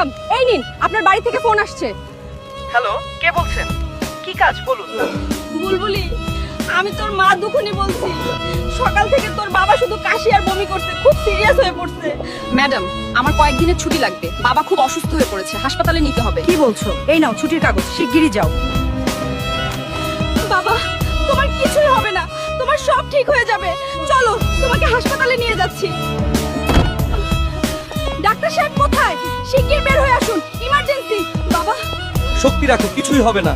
Madam, এই নিন আপনার বাড়ি থেকে ফোন আসছে। হ্যালো, কে বলছেন? কি কাজ বলুন। বুলবুলি, আমি তোর মা দুখুনি বলছি। সকাল থেকে তোর বাবা শুধু কাশি আর বমি করছে, খুব সিরিয়াস হয়ে পড়ছে। ম্যাডাম, আমার কয়েকদিনের ছুটি লাগবে। বাবা খুব অসুস্থ হয়ে পড়েছে, হাসপাতালে নিতে হবে। কি বলছো? এই নাও ছুটির কাগজ, শিগগিরই যাও। বাবা, তোমার কিছুই হবে না, তোমার সব ঠিক হয়ে যাবে। চলো, তোমাকে হাসপাতালে নিয়ে যাচ্ছি। ডাক্তার সাহেব কোথায়? শিগগির বের হয়ে আসুন, ইমার্জেন্সি। বাবা, শক্তি রাখো, কিছুই হবে না।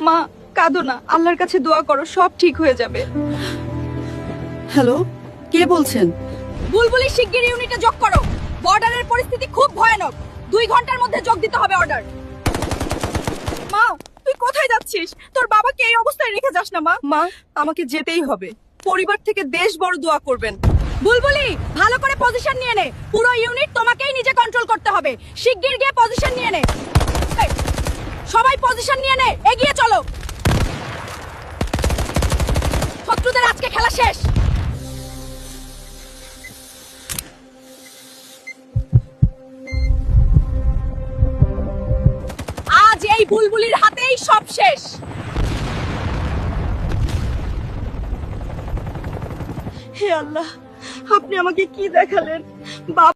মা কাঁদো না, আল্লাহর কাছে দোয়া করো, সব ঠিক হয়ে যাবে। হ্যালো, কে বলছেন? বুলবুলি, শিগগির ইউনিটে যোগ করো। বর্ডারের পরিস্থিতি খুব ভয়ানক, 2 ঘন্টার মধ্যে যোগ দিতে হবে অর্ডার। মা, তুই কোথায় যাচ্ছিস? তোর বাবাকে এই অবস্থায় রেখে যাস না। মা, আমাকে যেতেই হবে। পরিবার থেকে দেশ বড় দোয়া করবেন। বুলবুলি, ভালো করে পজিশন নিয়ে নে। পুরো ইউনিট তোমাকেই নিজে কন্ট্রোল করতে হবে। শিগগির গিয়ে পজিশন নিয়ে নে। এই, সবাই পজিশন নিয়ে নে, এগিয়ে চলো। শত্রুদের আজকে খেলা শেষ। আজ এই বুলবুলির হাতেই সব শেষ। হে আল্লাহ, আপনি আমাকে কি দেখালেন? বাবা